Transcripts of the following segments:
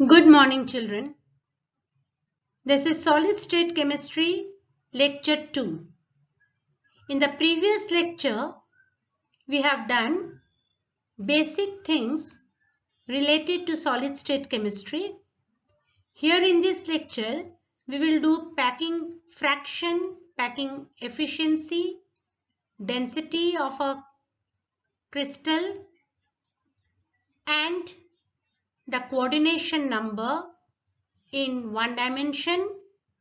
Good morning, children. This is Solid State Chemistry, Lecture 2. In the previous lecture, we have done basic things related to solid state chemistry. Here in this lecture, we will do packing fraction, packing efficiency, density of a crystal, and the coordination number in 1 dimension,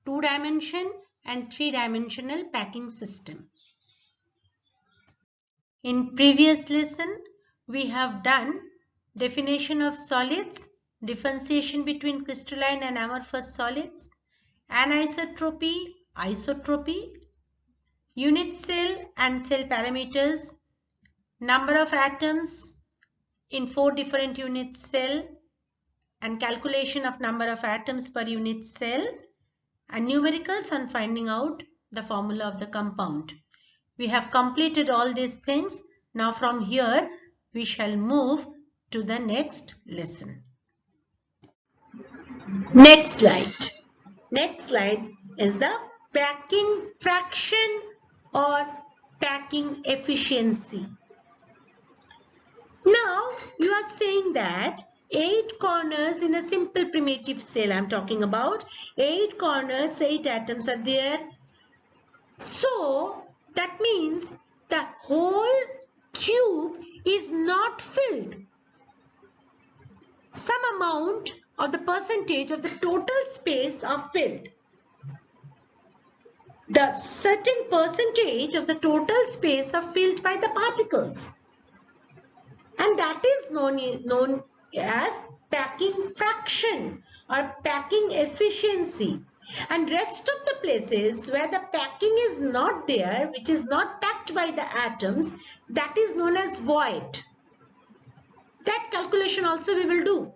2 dimension, and 3-dimensional packing system. In previous lesson, we have done definition of solids, differentiation between crystalline and amorphous solids, anisotropy, isotropy, unit cell and cell parameters, number of atoms in 4 different unit cell, and calculation of number of atoms per unit cell, and numericals on finding out the formula of the compound. We have completed all these things. Now from here we shall move to the next lesson. Next slide. Next slide is the packing fraction or packing efficiency. Now you are saying that 8 corners in a simple primitive cell, I am talking about 8 corners, 8 atoms are there. So that means the whole cube is not filled. Some amount of the percentage of the total space are filled. The certain percentage of the total space are filled by the particles. And that is known as packing fraction or packing efficiency. And rest of the places where the packing is not there, which is not packed by the atoms, that is known as void. That calculation also we will do.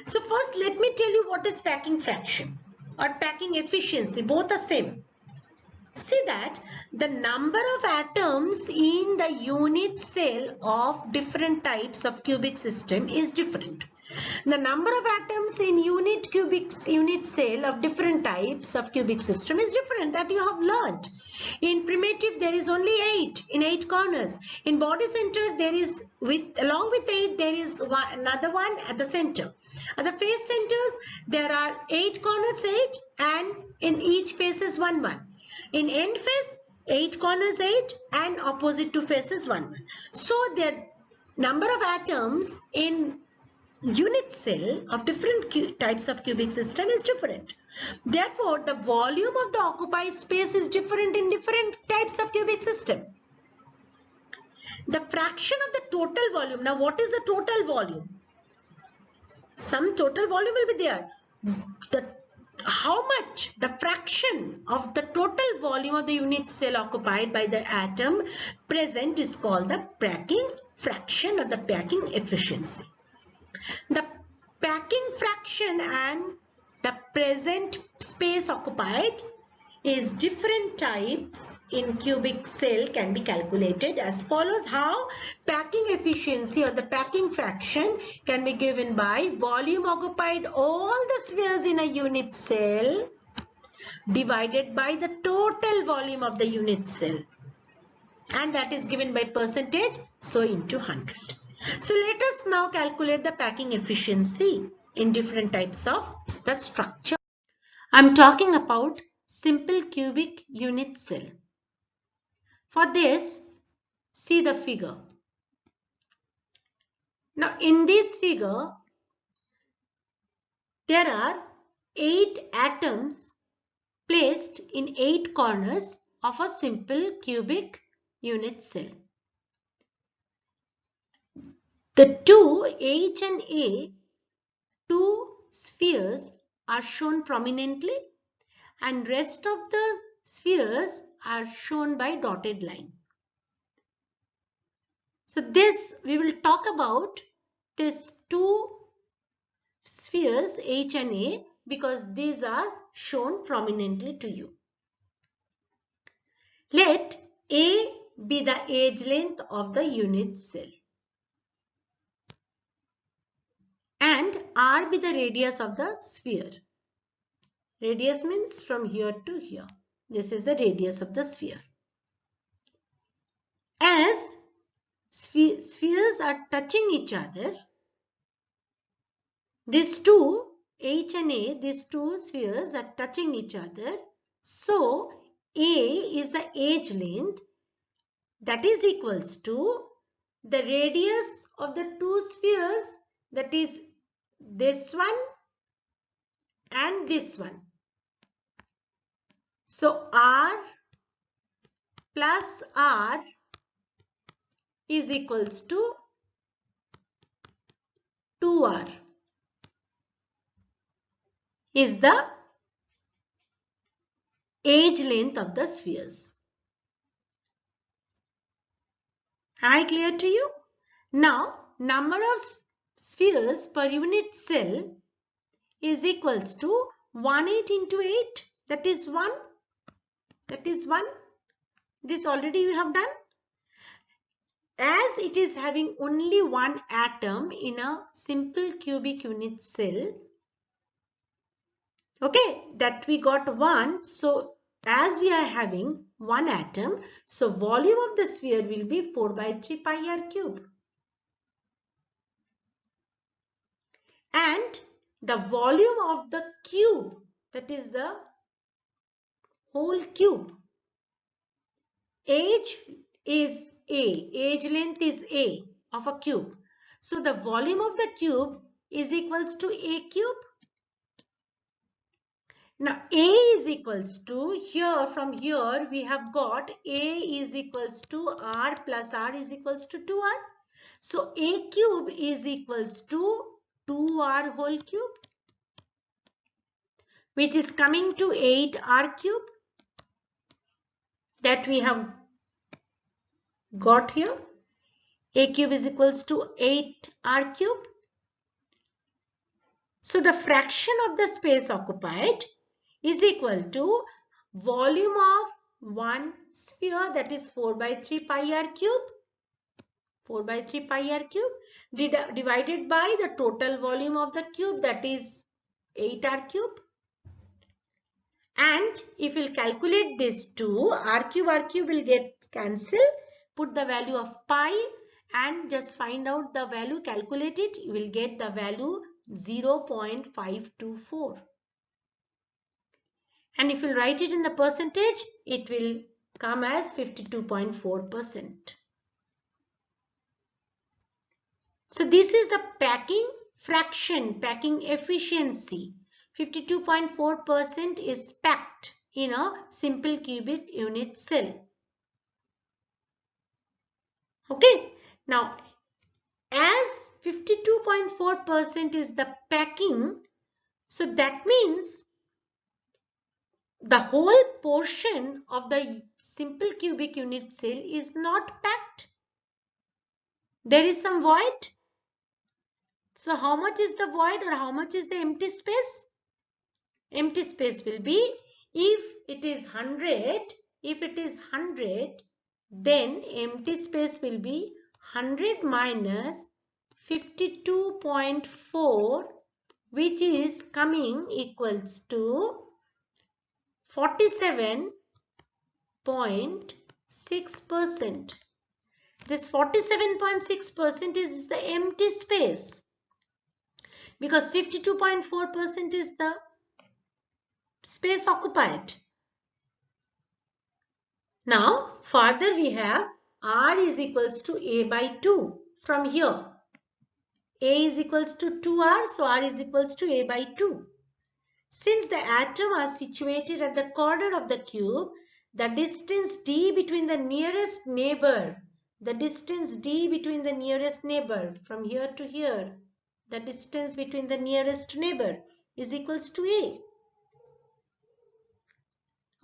So first let me tell you what is packing fraction or packing efficiency. Both are same. See that the number of atoms in the unit cell of different types of cubic system is different. The number of atoms in unit cell of different types of cubic system is different, that you have learned. In primitive there is only 8 in 8 corners. In body center there is along with 8 there is another one at the center. At the face centers there are 8 corners 8 and in each face is 1 1. In end face 8 corners 8 and opposite two faces 1 1. So the number of atoms in unit cell of different types of cubic system is different. Therefore, the volume of the occupied space is different in different types of cubic system. The fraction of the total volume. Now, what is the total volume? Some total volume will be there. How much? The fraction of the total volume of the unit cell occupied by the atom present is called the packing fraction or the packing efficiency. The packing fraction and the present space occupied is different types in cubic cell can be calculated as follows. How? Packing efficiency or the packing fraction can be given by volume occupied all the spheres in a unit cell divided by the total volume of the unit cell, and that is given by percentage, so into 100. So let us now calculate the packing efficiency in different types of the structure. I'm talking about simple cubic unit cell. For this, see the figure. Now in this figure, there are 8 atoms placed in 8 corners of a simple cubic unit cell. The two H and A, 2 spheres are shown prominently and rest of the spheres are shown by dotted line. So this we will talk about these 2 spheres H and A because these are shown prominently to you. Let A be the edge length of the unit cell and r be the radius of the sphere. Radius means from here to here. This is the radius of the sphere. As spheres are touching each other, these two, H and A, these two spheres are touching each other. So, A is the edge length, that is equals to the radius of the two spheres, that is this one and this one. So, R plus R is equals to 2R is the edge length of the spheres. Am I clear to you? Now, number of spheres per unit cell is equals to 18 into 8, that is 1. That is 1. This already we have done. As it is having only one atom in a simple cubic unit cell, okay, that we got 1. So, as we are having one atom, so volume of the sphere will be 4 by 3 pi r cube. And the volume of the cube, that is the whole cube, edge is A, edge length is A of a cube. So the volume of the cube is equals to A cube. Now A is equals to, here from here we have got A is equals to R plus R is equals to 2R. So A cube is equals to 2R whole cube, which is coming to 8R cube, that we have got here. A cube is equals to 8R cube. So the fraction of the space occupied is equal to volume of one sphere, that is 4 by 3 pi r cube. 4 by 3 pi r cube divided by the total volume of the cube, that is 8R cube. And if we'll calculate this two, r cube will get cancelled. Put the value of pi and just find out the value, calculate it. You will get the value 0.524. And if you write it in the percentage, it will come as 52.4%. So this is the packing fraction, packing efficiency. 52.4% is packed in a simple cubic unit cell. Okay, now as 52.4% is the packing, so that means the whole portion of the simple cubic unit cell is not packed. There is some void. So how much is the void or how much is the empty space? Empty space will be, if it is 100, then empty space will be 100 minus 52.4, which is coming equals to 47.6%. This 47.6% is the empty space, because 52.4% is the space occupied. Now, further we have R is equals to A by 2 from here. A is equals to 2R, so R is equals to A by 2. Since the atoms are situated at the corner of the cube, the distance D between the nearest neighbor, from here to here, the distance between the nearest neighbor is equals to A.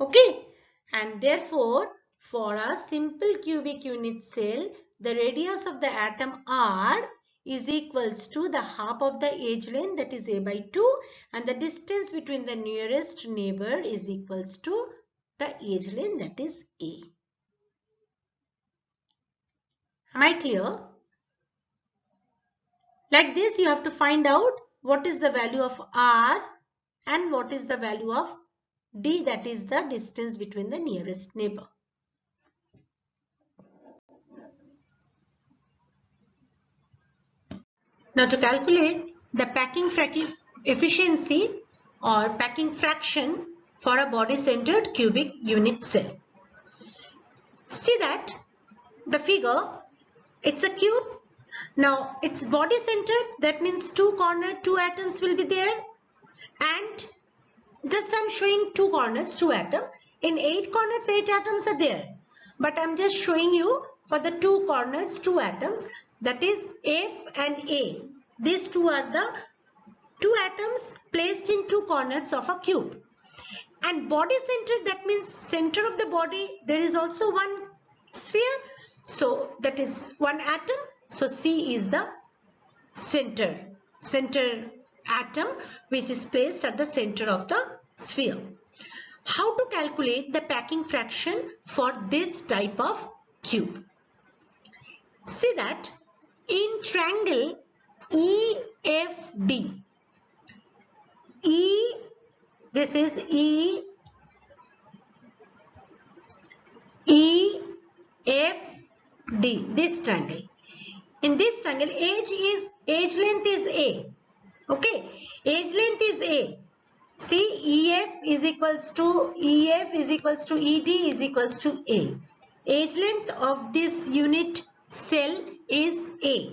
Okay, and therefore for a simple cubic unit cell, the radius of the atom R is equals to the half of the edge length, that is A by 2, and the distance between the nearest neighbor is equals to the edge length, that is A. Am I clear? Like this, you have to find out what is the value of R and what is the value of D, that is the distance between the nearest neighbor. Now to calculate the packing efficiency or packing fraction for a body-centered cubic unit cell. See that the figure, it's a cube. Now it's body-centered, that means two corners, two atoms will be there, and just I'm showing two corners, two atoms. In 8 corners, 8 atoms are there, but I'm just showing you for the two corners, two atoms, that is F and A. These two are the two atoms placed in two corners of a cube. And body centered, that means center of the body, there is also one sphere, so that is one atom. So C is the center atom which is placed at the center of the sphere. How to calculate the packing fraction for this type of cube? See that in triangle EFD, this is EFD, this triangle. In this triangle, edge length is A. Okay, edge length is A. See, EF is equals to ED is equals to A. Edge length of this unit cell is A.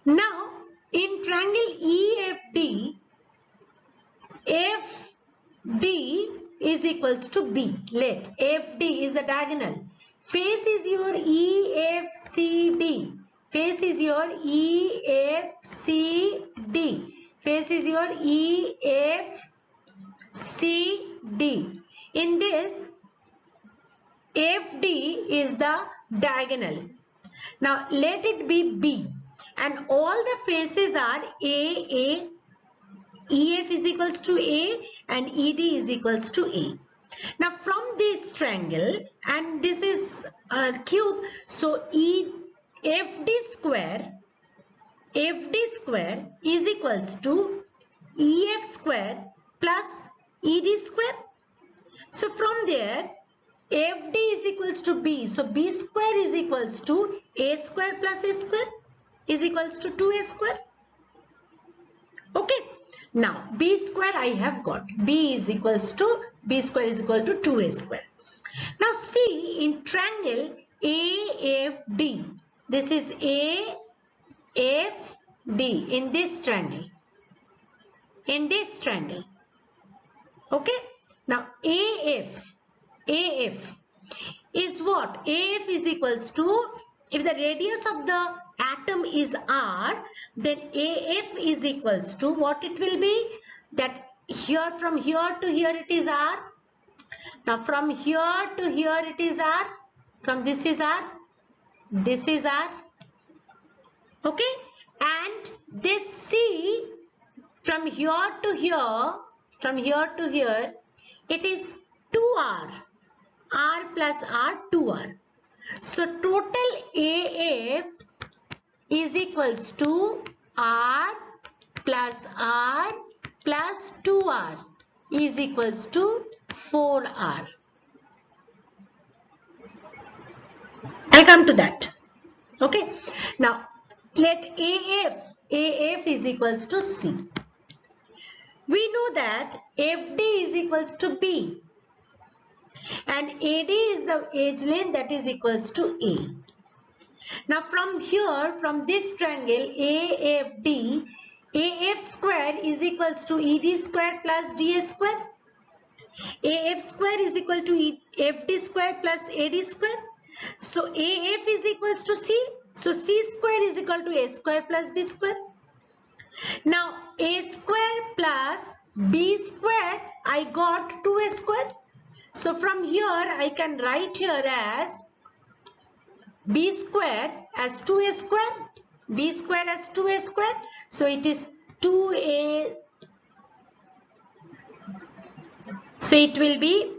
Now, in triangle EFD, FD is equals to B. Let FD is the diagonal. Face is your EFCD. Face is your EFCD. Face is your EFCD. In this, FD is the diagonal. Now let it be B. And all the faces are A. EF is equals to A and ED is equals to A. Now from this triangle, and this is a cube, so FD square is equals to EF square plus ED square. So from there, FD is equals to B. So B square is equals to A square plus A square is equals to 2A square. Okay. Now B square I have got. B square is equal to 2A square. Now see in triangle AFD. This is AFD in this triangle. Okay. Now AF is what? AF is equals to, if the radius of the atom is R, then AF is equals to what it will be? That here, from here to here it is R. Now from here to here it is R. From this is R. This is R. Okay. And this C, from here to here, it is 2R. R plus R, 2R. So total AF is equals to R plus 2R is equals to 4R. I'll come to that. Okay. Now let AF is equals to C. We know that FD is equals to B. And AD is the edge length, that is equals to A. Now from here, from this triangle AFD, AF square is equals to ED square plus DA square. AF square is equal to FD square plus AD square. So AF is equals to C. So C square is equal to A square plus B square. Now A square plus B square, I got 2A square. So from here I can write here as B square as 2A square. B square as 2A square. So it is 2A. So it will be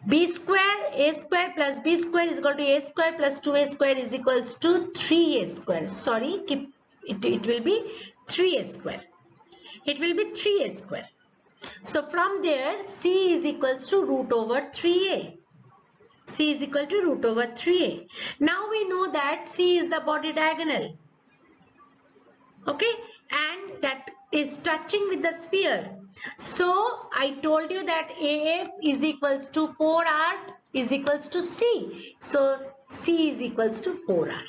B square, A square plus B square is equal to A square plus 2A square is equals to 3A square. Sorry, keep It will be 3a square. It will be 3a square. So from there, C is equals to root over 3a. C is equal to root over 3a. Now we know that C is the body diagonal. Okay, and that is touching with the sphere. So I told you that AF is equals to 4R is equals to C. So C is equals to 4R.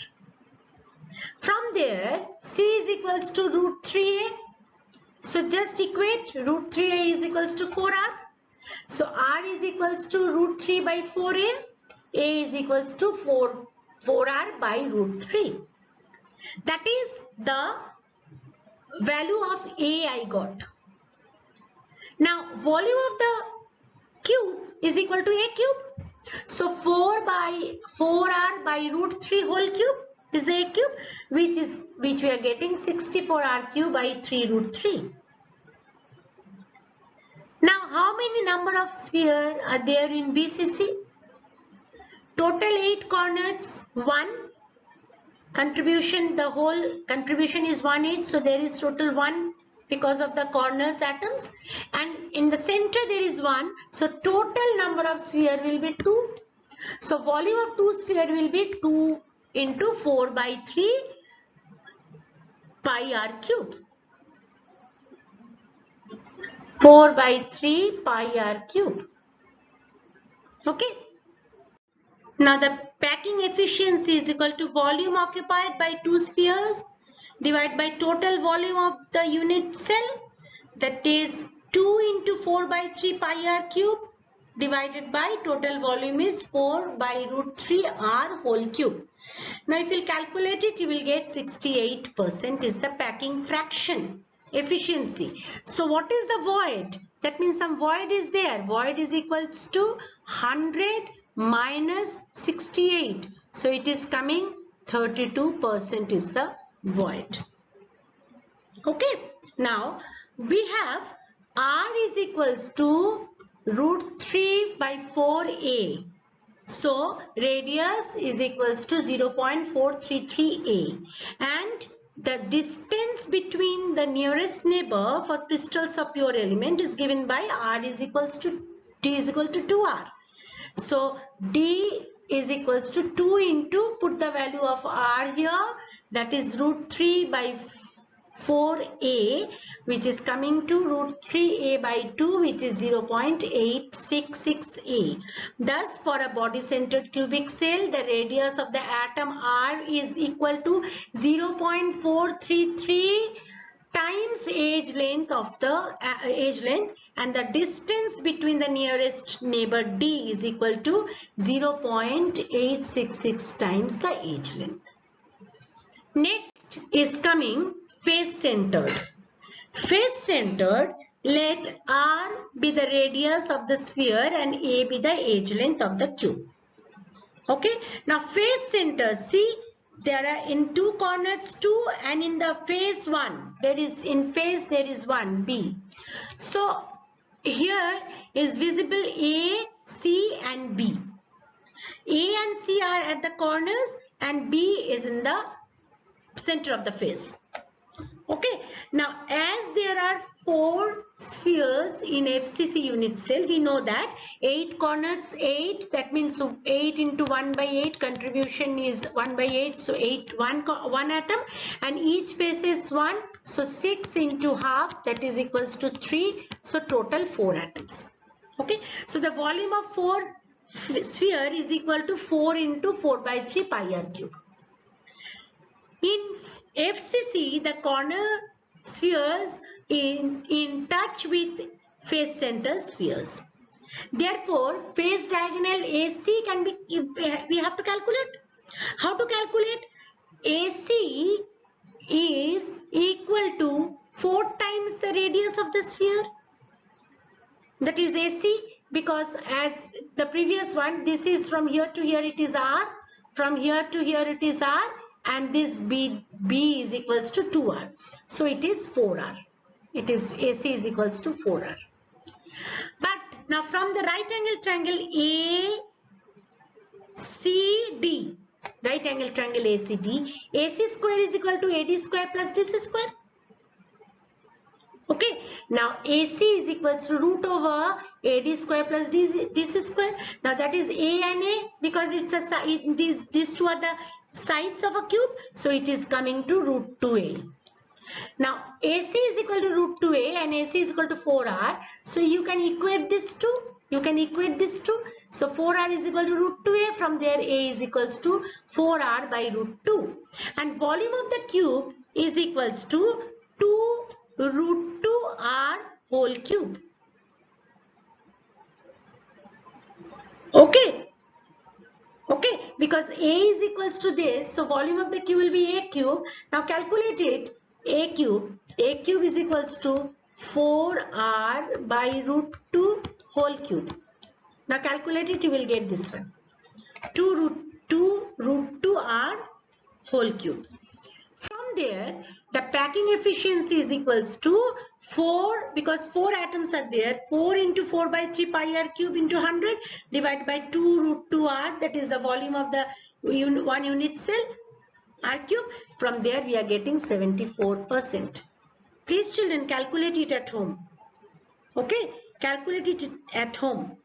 From there, C is equals to root 3a. So just equate root 3a is equals to 4R. So R is equals to root 3 by 4a. A is equals to 4R by root 3. That is the value of A I got. Now volume of the cube is equal to A cube. So 4R by root 3 whole cube is A cube, which we are getting 64R cube by 3 root 3. Now how many number of sphere are there in BCC? Total 8 corners, 1. Contribution, the whole contribution is 1/8, so there is total 1 because of the corners atoms, and in the center there is 1, so total number of sphere will be 2. So volume of 2 sphere will be 2 into 4 by 3 pi r cube. 4 by 3 pi r cube. Okay. Now the packing efficiency is equal to volume occupied by 2 spheres divided by total volume of the unit cell, that is 2 into 4 by 3 pi r cube divided by total volume is 4 by root 3 r whole cube. Now if you calculate it, you will get 68% is the packing fraction efficiency. So what is the void? That means some void is there. Void is equals to 100 minus 68. So it is coming 32% is the void. Okay. Now we have R is equals to root 3 by 4a. So radius is equals to 0.433a, and the distance between the nearest neighbor for crystals of pure element is given by R is equals to D is equal to 2R. So D is equals to 2 into, put the value of R here, that is root 3 by 4a, which is coming to root 3a by 2, which is 0.866a. Thus, for a body-centered cubic cell, the radius of the atom R is equal to 0.433 times age length of the and the distance between the nearest neighbor D is equal to 0.866 times the age length. Next is coming face centered. Face centered, let R be the radius of the sphere and A be the age length of the cube. Okay, now face center, see there are in two corners 2 and in the face 1, there is in face there is 1 B. So here is visible A, C and B. A and C are at the corners and B is in the center of the face. Okay, now as there are 4 spheres in FCC unit cell, we know that 8 corners 8, that means 8 into 1 by 8 contribution is 1 by 8, so 1 atom, and each face is 1, so 6 into half, that is equals to 3, so total 4 atoms. Okay, so the volume of 4 sphere is equal to 4 into 4 by 3 pi r cube. In FCC, the corner spheres in touch with face center spheres. Therefore, face diagonal AC can be, we have to calculate. How to calculate? AC is equal to 4 times the radius of the sphere. That is AC, because as the previous one, this is from here to here it is R, from here to here it is R, and this B is equals to 2R. So it is 4R. It is AC is equals to 4R. But now from the right angle triangle ACD, right angle triangle ACD, AC square is equal to AD square plus DC square. Okay, now AC is equals to root over AD square plus DC square. Now that is A and A, because it's a side, these two are the sides of a cube, so it is coming to root 2A. Now AC is equal to root 2A and AC is equal to 4R, so you can equate this two. So 4R is equal to root 2A. From there A is equals to 4R by root 2, and volume of the cube is equals to 2 root 2R whole cube. Okay, because A is equals to this, so volume of the cube will be A cube. Now calculate it. A cube is equals to 4R by root 2 whole cube. Now calculate it, you will get this one. 2 root 2R whole cube. From there, the packing efficiency is equals to 4, because 4 atoms are there. 4 into 4 by 3 pi r cube into 100 divided by 2 root 2R, that is the volume of the one unit cell, r cube. From there we are getting 74%. Please children, calculate it at home. Okay, calculate it at home.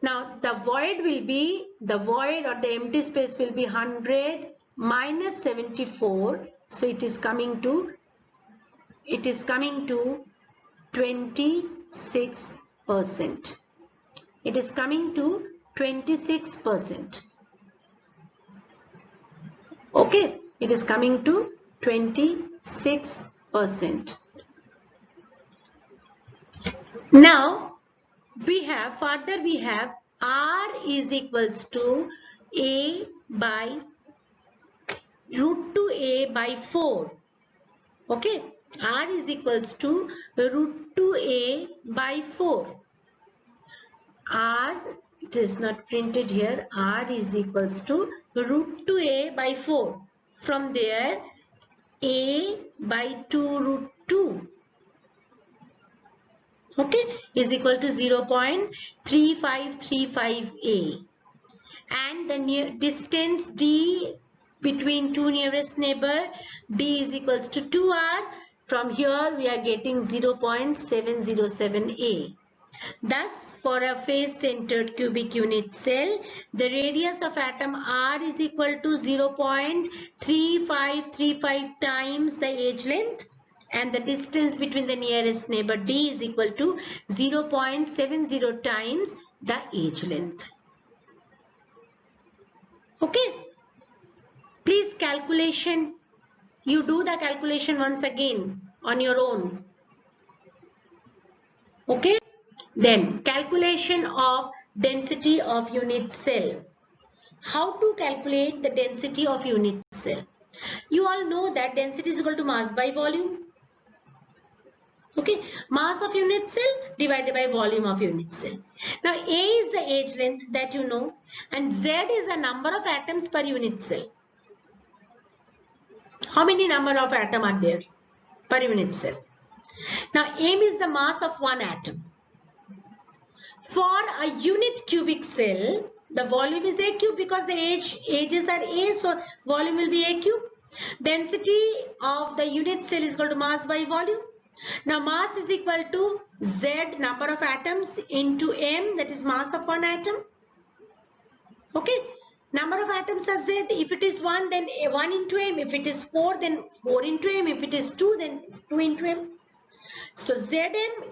Now the void will be, the void or the empty space will be 100 minus 74. So it is coming to 26%. It is coming to 26%. Okay, it is coming to 26%. Now we have R is equals to A by root 2A by 4. Okay, R is equals to root 2A by 4. R, it is not printed here, R is equals to root 2A by 4. From there, A by 2 root 2. Okay, is equal to 0.3535A. And the distance D between two nearest neighbor, D is equals to 2R. From here we are getting 0.707A. Thus, for a face-centered cubic unit cell, the radius of atom R is equal to 0.3535 times the edge length, and the distance between the nearest neighbor D is equal to 0.70 times the edge length. Okay. Please calculation. You do the calculation once again on your own. Okay. Then calculation of density of unit cell. How to calculate the density of unit cell? You all know that density is equal to mass by volume. Okay, mass of unit cell divided by volume of unit cell. Now A is the edge length that you know, and Z is the number of atoms per unit cell. How many number of atoms are there per unit cell? Now M is the mass of one atom. For a unit cubic cell, the volume is A cube, because the edges are A, so volume will be A cube. Density of the unit cell is equal to mass by volume. Now mass is equal to Z, number of atoms, into M, that is mass of one atom. Okay, number of atoms are Z. If it is 1, then 1 into M. If it is 4, then 4 into M. If it is 2, then 2 into M. So Zm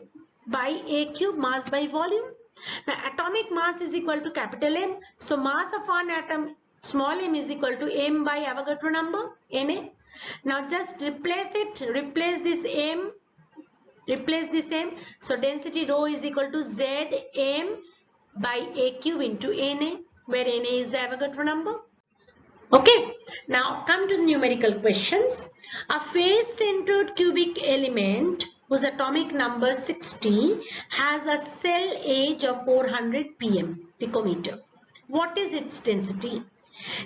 by A cube, mass by volume. Now atomic mass is equal to capital M. So mass of one atom, small m, is equal to M by Avogadro number, Na. Now just replace it, replace this M. So density rho is equal to Zm by A cube into Na, where Na is the Avogadro number. Okay, now come to the numerical questions. A face-centered cubic element whose atomic number 60 has a cell age of 400 picometer. What is its density?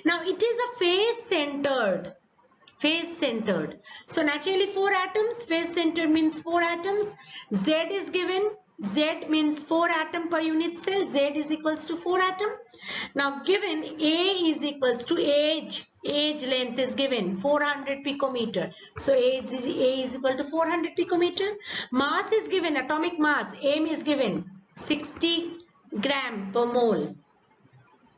Now it is a face-centered. So naturally 4 atoms, face-centered means 4 atoms. Z is given, Z means 4 atom per unit cell. Z is equals to 4 atom. Now given A is equals to age length is given 400 picometer. So A is equal to 400 picometer. Mass is given, atomic mass, M is given 60 gram per mole.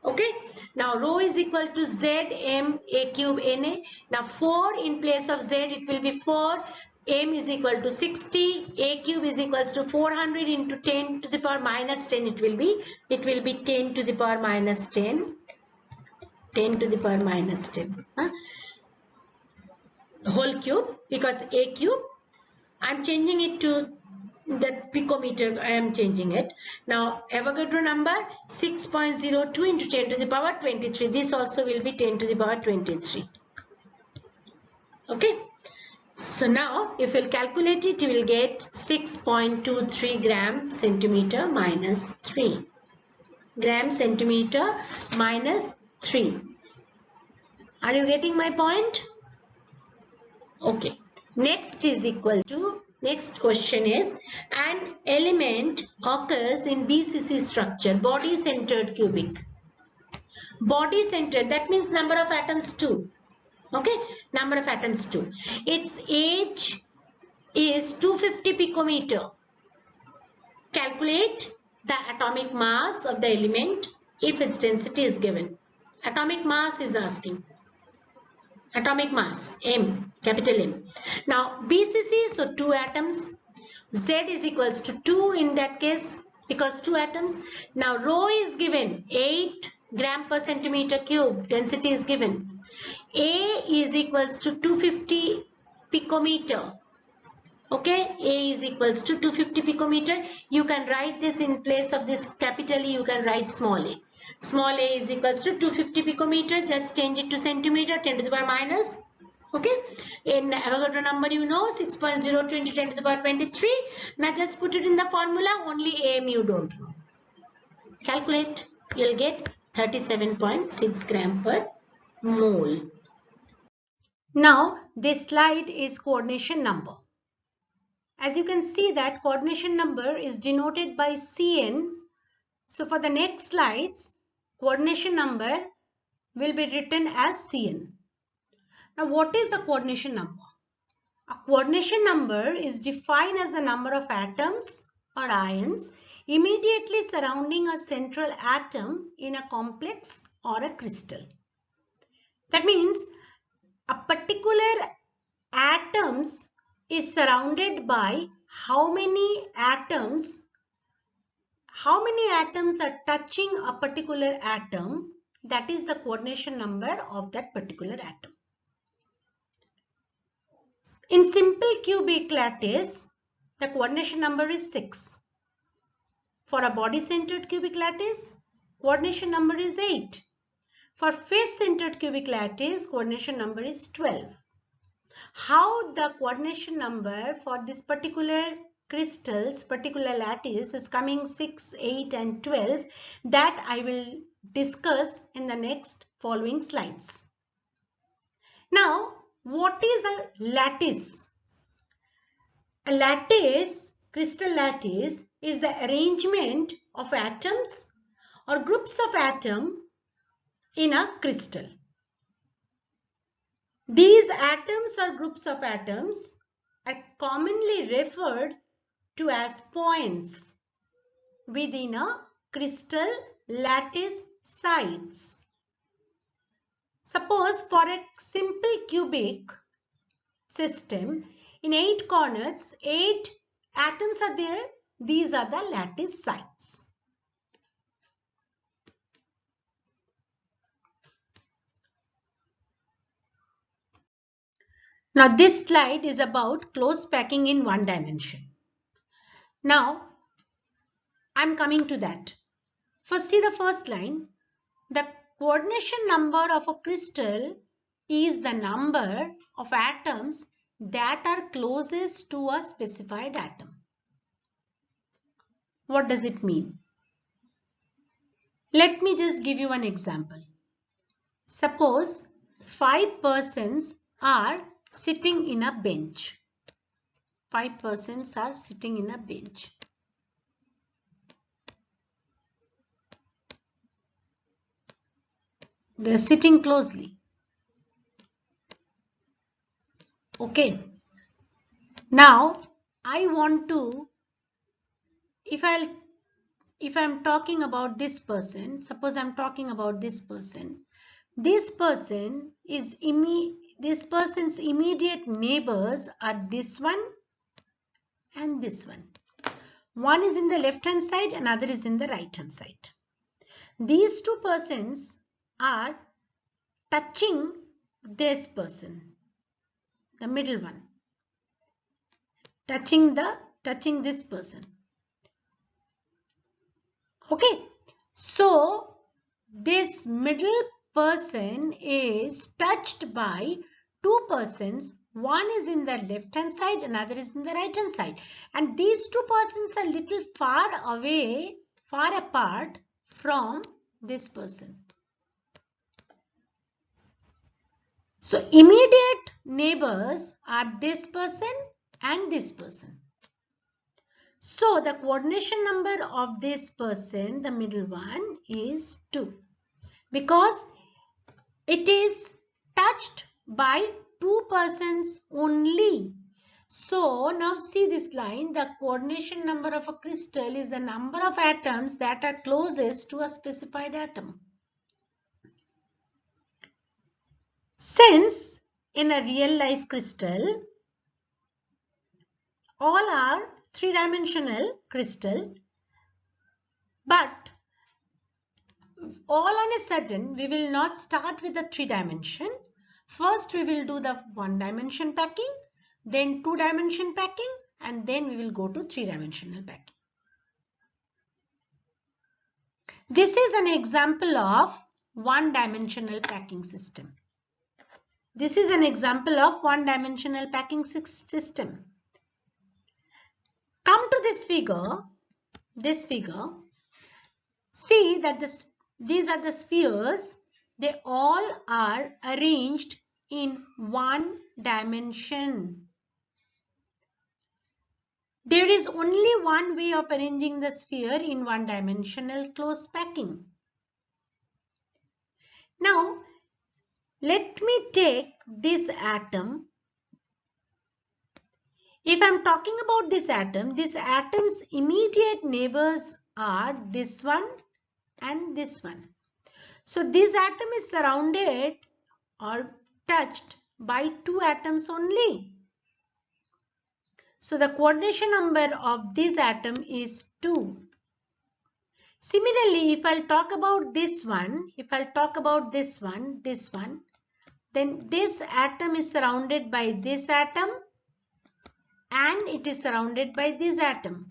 Okay, now rho is equal to Z M A cube Na. Now 4 in place of Z, it will be 4. M is equal to 60, A cube is equals to 400 into 10 to the power minus 10. It will be 10 to the power minus 10. 10 to the power minus 10. Whole cube, because A cube, I'm changing it to the picometer. I am changing it. Now Avogadro number 6.02 into 10 to the power 23. This also will be 10 to the power 23. Okay. So now if you'll calculate it, you will get 6.23 gram centimeter minus 3. Gram centimeter minus 3. Are you getting my point? Okay. Next is equal to, next question is, an element occurs in BCC structure, body centered cubic. Body centered, that means number of atoms 2. Okay, number of atoms 2. Its age is 250 picometer. Calculate the atomic mass of the element if its density is given. Atomic mass is asking. Atomic mass, M, capital M. Now BCC, so 2 atoms. Z is equals to 2 in that case, because 2 atoms. Now rho is given 8 gram per centimeter cube, density is given. A is equals to 250 picometer. Okay, A is equals to 250 picometer. You can write this in place of this capital E, you can write small a. Small a is equals to 250 picometer. Just change it to centimeter, 10 to the power minus. Okay, in Avogadro number you know 6.02 into 10 to the power 23. Now just put it in the formula, only AM you don't know. Calculate, you'll get 37.6 gram per mole. Now this slide is coordination number. As you can see that coordination number is denoted by Cn. So for the next slides, coordination number will be written as Cn. Now what is the coordination number? A coordination number is defined as the number of atoms or ions immediately surrounding a central atom in a complex or a crystal. That means a particular atoms is surrounded by how many atoms are touching a particular atom. That is the coordination number of that particular atom. In simple cubic lattice, the coordination number is 6. For a body-centered cubic lattice, coordination number is 8. For face-centered cubic lattice, coordination number is 12. How the coordination number for this particular crystals, particular lattice is coming 6, 8 and 12, that I will discuss in the next following slides. Now, what is a lattice? A lattice, crystal lattice, is the arrangement of atoms or groups of atoms in a crystal. These atoms or groups of atoms are commonly referred to as points within a crystal lattice sites. Suppose for a simple cubic system, in 8 corners, 8 atoms are there. These are the lattice sites. Now this slide is about close packing in one dimension. Now I'm coming to that. First, see the first line. The coordination number of a crystal is the number of atoms that are closest to a specified atom. What does it mean? Let me just give you an example. Suppose 5 persons are sitting in a bench. 5 persons are sitting in a bench. They're sitting closely. Okay. Now I want to, if I'm talking about this person, suppose I'm talking about this person. This person's immediate neighbors are this one and this one. One is in the left hand side, another is in the right hand side. These two persons are touching this person, the middle one, touching this person. Okay, so this middle person is touched by two persons. One is in the left hand side, another is in the right hand side. And these two persons are little far away, far apart from this person. So immediate neighbors are this person and this person. So the coordination number of this person, the middle one, is 2. Because it is touched by two persons only. So now see this line, the coordination number of a crystal is the number of atoms that are closest to a specified atom. Since in a real life crystal, all are three-dimensional crystal, but all on a sudden we will not start with the 3 dimension. First we will do the 1 dimension packing, then 2 dimension packing, and then we will go to 3 dimensional packing. This is an example of 1 dimensional packing system. This is an example of 1 dimensional packing system. Come to this figure. See that these are the spheres. They all are arranged in 1 dimension. There is only one way of arranging the sphere in 1 dimensional close packing. Now, let me take this atom. If I am talking about this atom's immediate neighbors are this one and this one. So this atom is surrounded or touched by 2 atoms only. So the coordination number of this atom is 2. Similarly, if I'll talk about this one, then this atom is surrounded by this atom and it is surrounded by this atom.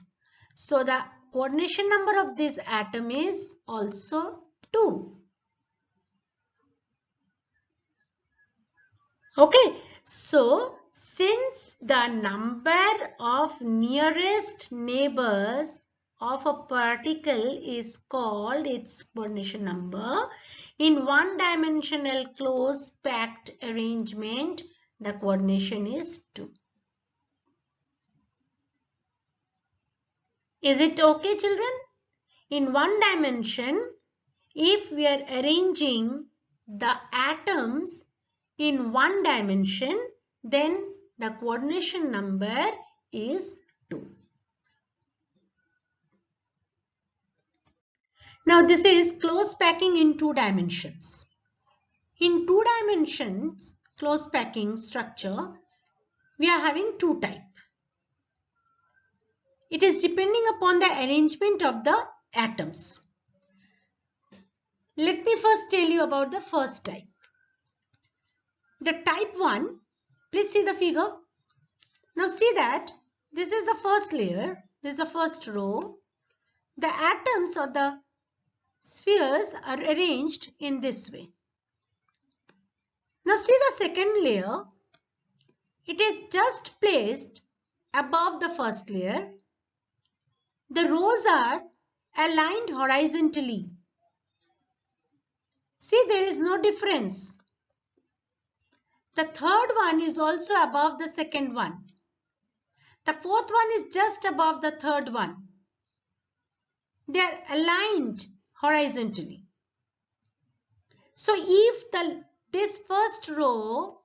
So the coordination number of this atom is also 2. Okay, so since the number of nearest neighbors of a particle is called its coordination number, in 1 dimensional close packed arrangement, the coordination is 2. Is it okay, children? In 1 dimension, if we are arranging the atoms in 1 dimension, then the coordination number is 2. Now this is close packing in 2 dimensions. In 2 dimensions close packing structure, we are having 2 types. It is depending upon the arrangement of the atoms. Let me first tell you about the first type. The type 1, please see the figure. Now see that this is the first layer, this is the first row. The atoms or the spheres are arranged in this way. Now see the second layer. It is just placed above the first layer. The rows are aligned horizontally. See, there is no difference. The third one is also above the second one. The fourth one is just above the third one. They are aligned horizontally. So if this first row,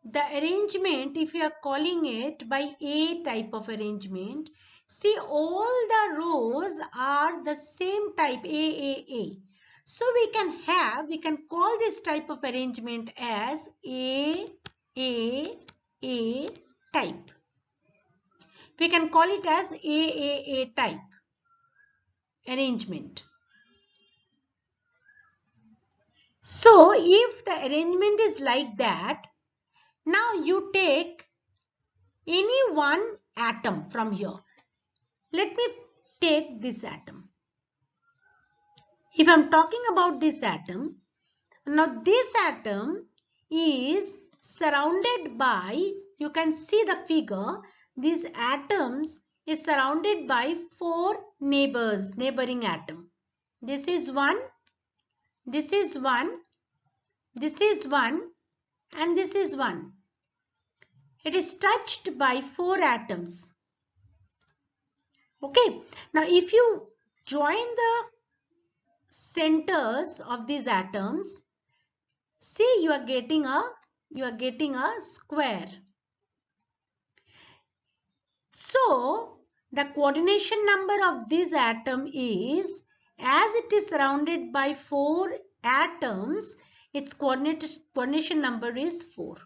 the arrangement, if you are calling it by A type of arrangement, see all the rows are the same type A. So we can call this type of arrangement as A type. We can call it as A type arrangement. So if the arrangement is like that, now you take any one atom from here. Let me take this atom. If I'm talking about this atom, now this atom is surrounded by, you can see the figure, these atoms is surrounded by 4 neighboring atom. This is one, this is one, this is one, and this is one. It is touched by 4 atoms. Okay, now if you join the centers of these atoms, see you are getting a square. So the coordination number of this atom is, as it is surrounded by 4 atoms, its coordination number is 4.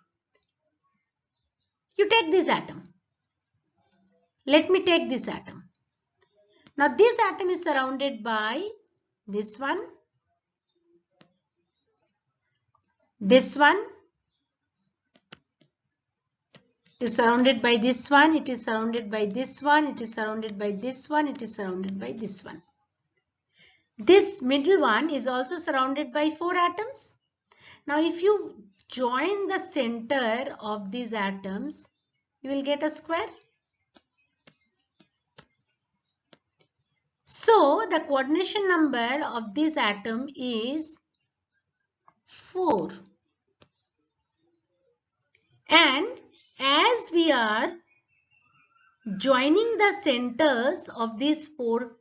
You take this atom. Let me take this atom. Now this atom is surrounded by this one, this one, it is surrounded by this one, it is surrounded by this one, it is surrounded by this one, it is surrounded by this one. This middle one is also surrounded by 4 atoms. Now if you join the center of these atoms, you will get a square. So the coordination number of this atom is 4. And as we are joining the centers of these 4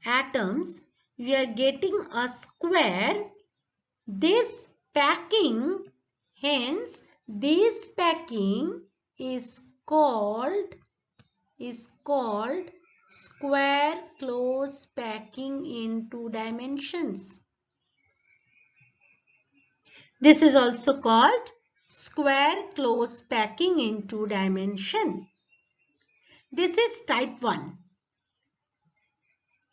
atoms, we are getting a square. This packing, hence this packing is called square close packing in 2 dimensions. This is also called square close packing in 2 dimensions. This is type 1.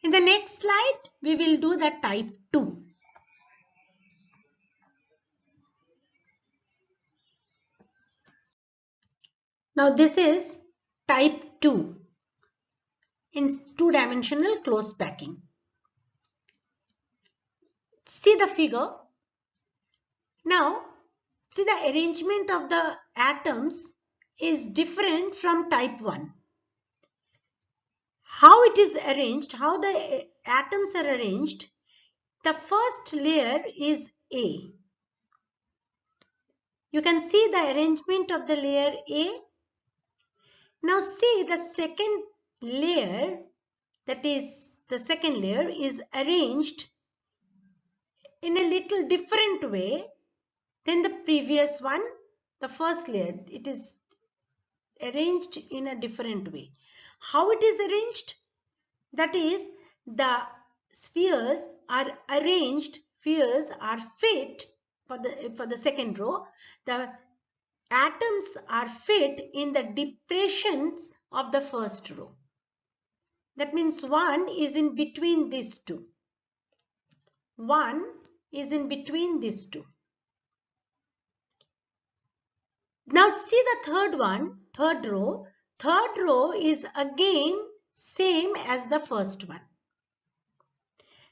In the next slide, we will do the type 2. Now this is type 2 in 2-dimensional close packing. See the figure. Now see the arrangement of the atoms is different from type 1. How it is arranged, how the atoms are arranged, the first layer is A. You can see the arrangement of the layer A. Now see the second layer, that is the second layer is arranged in a little different way than the previous one. The first layer, it is arranged in a different way. How it is arranged? That is, the spheres are arranged, spheres are fit for the second row. The atoms are fit in the depressions of the first row. That means one is in between these two. One is in between these two. Now see the third one, third row. Third row is again same as the first one.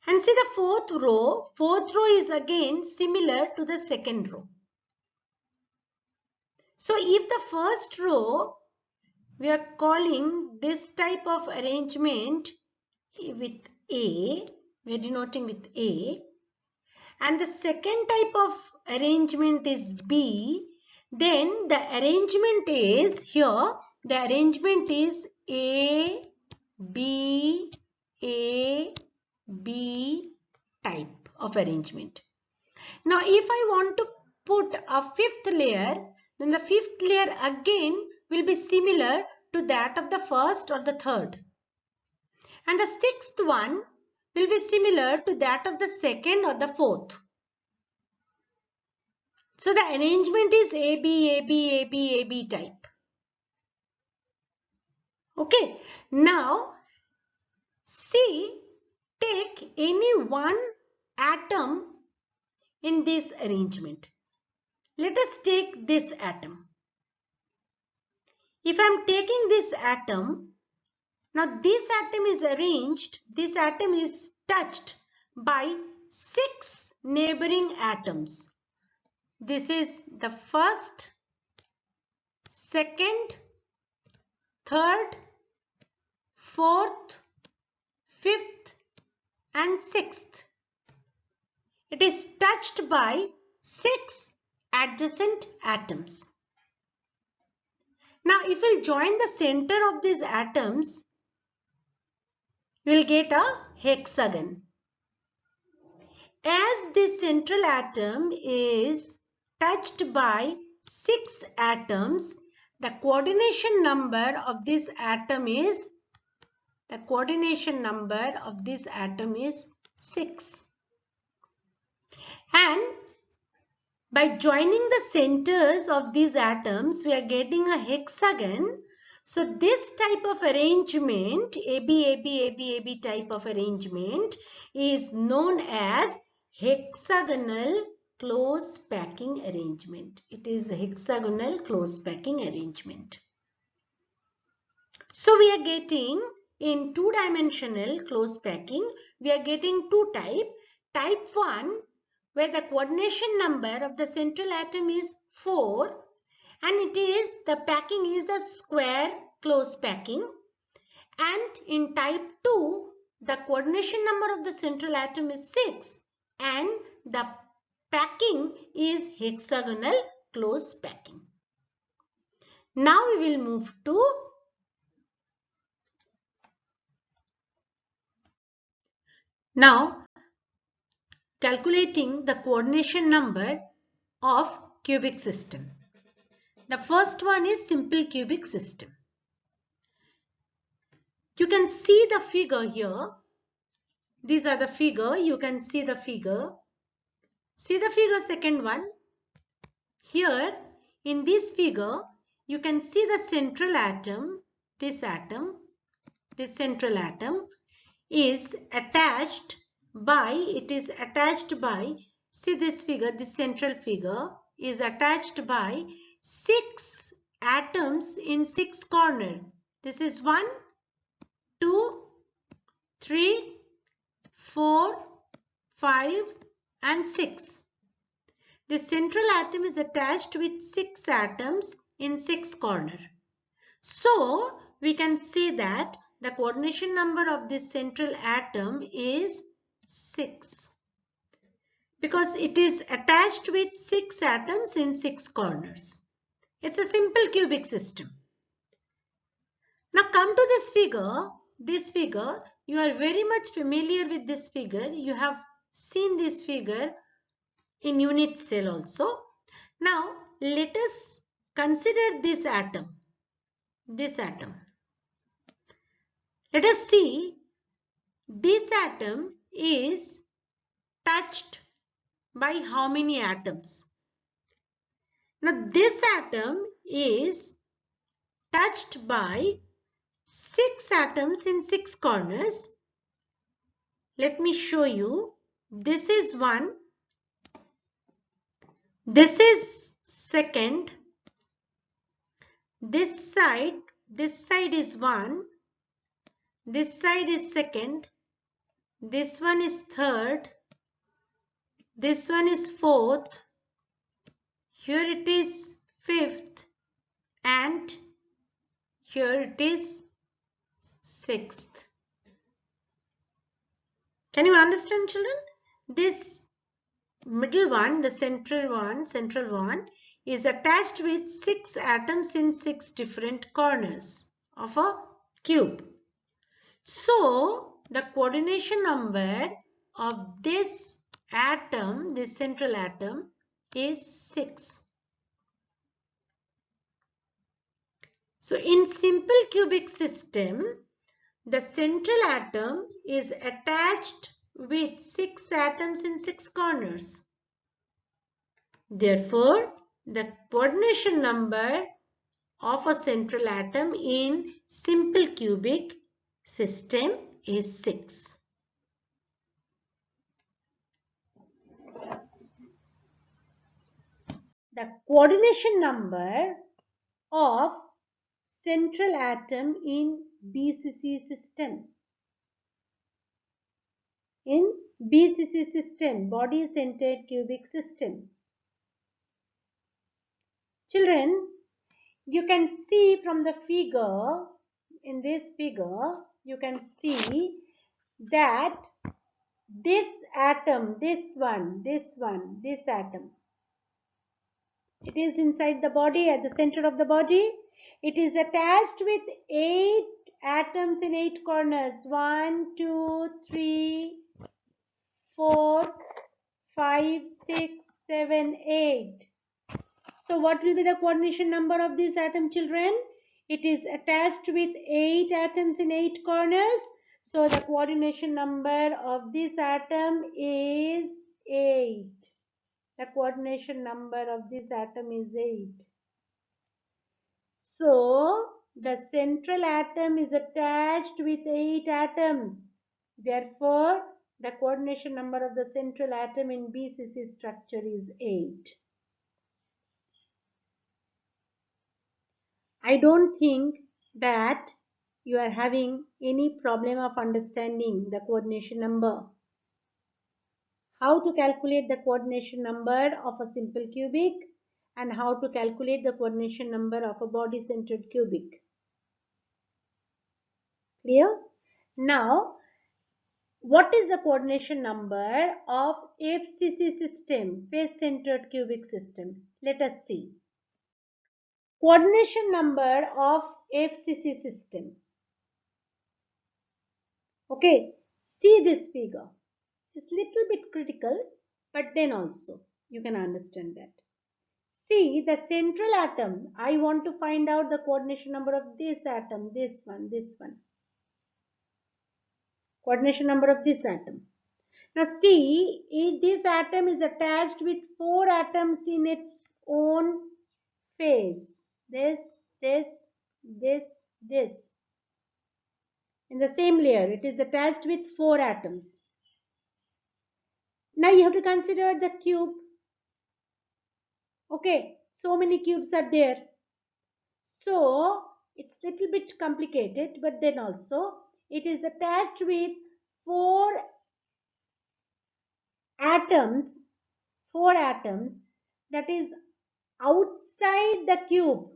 And see the fourth row is again similar to the second row. So if the first row, we are calling this type of arrangement with A, we are denoting with A, and the second type of arrangement is B, then the arrangement is here, the arrangement is A, B type of arrangement. Now if I want to put a fifth layer, then the fifth layer again will be similar to that of the first or the third. And the sixth one will be similar to that of the second or the fourth. So the arrangement is AB, AB, AB, AB type. Okay. Now see, take any one atom in this arrangement. Let us take this atom. If I am taking this atom, now this atom is arranged, this atom is touched by 6 neighboring atoms. This is the first, second, third, fourth, fifth and sixth. It is touched by 6 adjacent atoms. Now if we join the center of these atoms, we will get a hexagon. As this central atom is touched by 6 atoms, the coordination number of this atom is 6. And by joining the centers of these atoms, we are getting a hexagon. So this type of arrangement, AB, AB, AB, AB type of arrangement is known as hexagonal close packing arrangement. It is a hexagonal close packing arrangement. So we are getting in two-dimensional close packing, we are getting two types. Type 1, where the coordination number of the central atom is 4 and the packing is the square close packing. And in type 2, the coordination number of the central atom is 6 and the packing is hexagonal close packing. Now we will move to calculating the coordination number of cubic system. The first one is simple cubic system. You can see the figure here. These are the figure. You can see the figure. See the figure second one. Here in this figure, you can see the central atom. This central atom is attached by, see this figure, this central figure is attached by 6 atoms in 6 corners. This is 1, 2, 3, 4, 5 and 6. The central atom is attached with 6 atoms in 6 corners. So we can say that the coordination number of this central atom is 6 because it is attached with 6 atoms in 6 corners. It's a simple cubic system. Now come to this figure. This figure, you are very much familiar with this figure. You have seen this figure in unit cell also. Now let us consider this atom. Let us see, this atom is touched by how many atoms? Now this atom is touched by 6 atoms in 6 corners. Let me show you. This is 1. This is second. This side is 1. This side is second. This one is third. This one is fourth. Here it is fifth. And here it is sixth. Can you understand, children? This middle one, the central one is attached with 6 atoms in 6 different corners of a cube. So the coordination number of this atom, this central atom, is 6. So in simple cubic system, the central atom is attached with 6 atoms in 6 corners. Therefore, the coordination number of a central atom in simple cubic system is 6. The coordination number of central atom in BCC system. In BCC system, body centered cubic system. Children, you can see from the figure, in this figure, you can see that this atom, this atom, it is inside the body, at the center of the body. It is attached with 8 atoms in 8 corners. 1, 2, 3, 4, 5, 6, 7, 8. So what will be the coordination number of this atom, children? It is attached with 8 atoms in 8 corners. So the coordination number of this atom is 8. The coordination number of this atom is 8. So the central atom is attached with 8 atoms. Therefore, the coordination number of the central atom in BCC structure is 8. I don't think that you are having any problem of understanding the coordination number. How to calculate the coordination number of a simple cubic and how to calculate the coordination number of a body-centered cubic. Clear? Now, what is the coordination number of FCC system, face-centered cubic system? Let us see. Coordination number of FCC system. Okay, see this figure. It's little bit critical, but then also you can understand that. See the central atom. I want to find out the coordination number of this atom, this one. Coordination number of this atom. Now see, this atom is attached with 4 atoms in its own phase. This. In the same layer, it is attached with 4 atoms. Now you have to consider the cube. Okay, so many cubes are there. So it's little bit complicated, but then also it is attached with 4 atoms, that is outside the cube.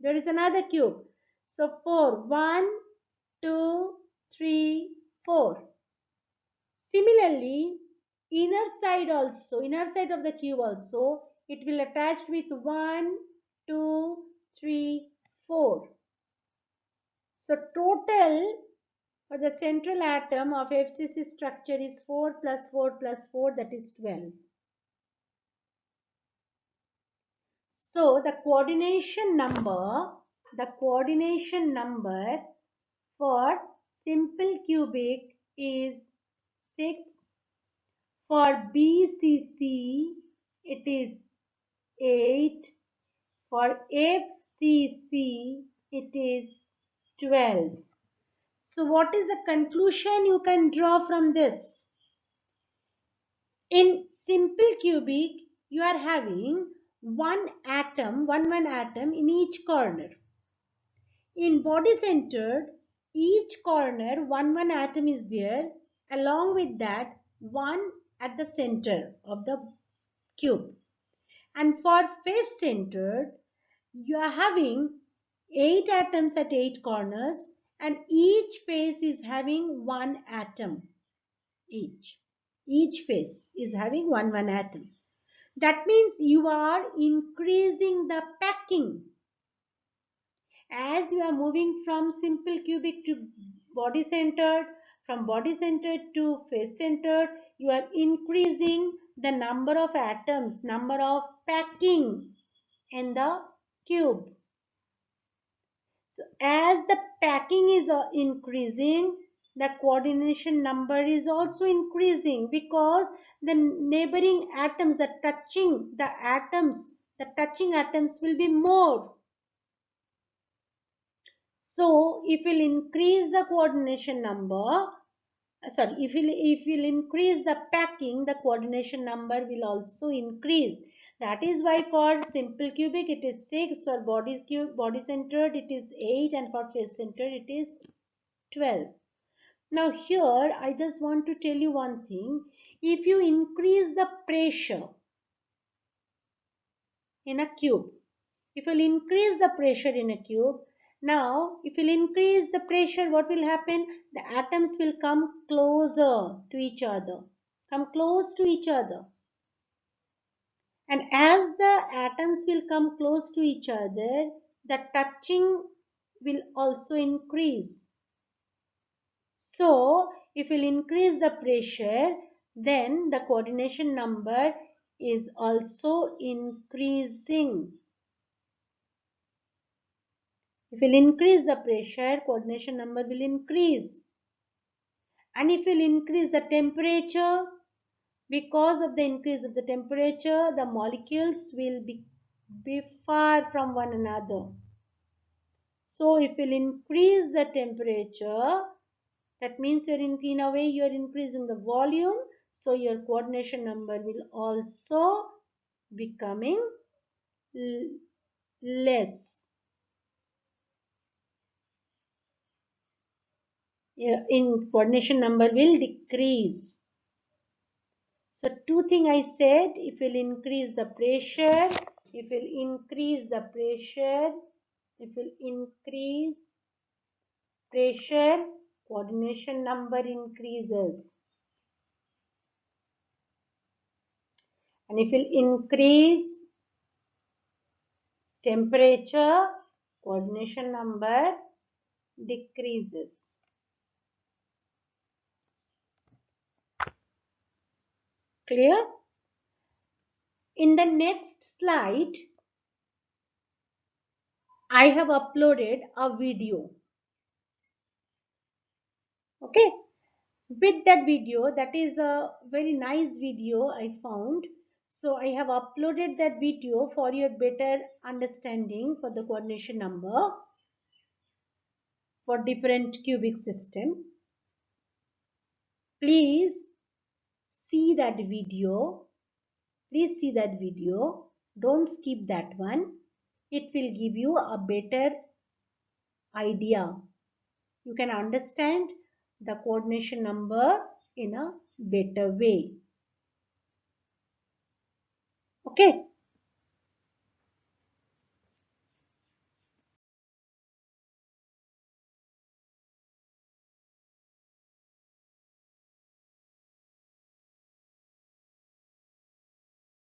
There is another cube. So 4, 1, 2, 3, 4. Similarly, inner side of the cube also, it will attach with 1, 2, 3, 4. So total for the central atom of FCC structure is 4 plus 4 plus 4, that is 12. So the coordination number for simple cubic is 6. For BCC it is 8. For FCC it is 12. So what is the conclusion you can draw from this? In simple cubic, you are having one atom in each corner. In body centered, each corner one atom is there. Along with that, one at the center of the cube. And for face centered, you are having 8 atoms at 8 corners, and each face is having 1 atom each. Each face is having one atom. That means you are increasing the packing. As you are moving from simple cubic to body centered, from body centered to face centered, you are increasing the number of atoms, number of packing in the cube. So as the packing is increasing, the coordination number is also increasing, because the neighboring atoms, the touching atoms will be more. So if we'll increase the coordination number, if we'll increase the packing, the coordination number will also increase. That is why for simple cubic it is 6, for body centered it is 8, and for face centered it is 12. Now here I just want to tell you one thing. If you increase the pressure in a cube, if you'll increase the pressure in a cube, now if you'll increase the pressure, what will happen? The atoms will come closer to each other, come close to each other. And as the atoms will come close to each other, the touching will also increase. So if we'll increase the pressure, then the coordination number is also increasing. If we'll increase the pressure, coordination number will increase. And if we'll increase the temperature, because of the increase of the temperature, the molecules will be far from one another. So if we'll increase the temperature, that means in a way you're increasing the volume, so your coordination number will also becoming less. In coordination number will decrease. So two things I said, if we'll increase the pressure, if we'll increase the pressure, if we'll increase pressure, coordination number increases. And if we'll increase temperature, coordination number decreases. Clear? In the next slide, I have uploaded a video. Okay, with that video, that is a very nice video I found. So I have uploaded that video for your better understanding for the coordination number for different cubic system. Please see that video. Please see that video. Don't skip that one. It will give you a better idea. You can understand the coordination number in a better way. Okay.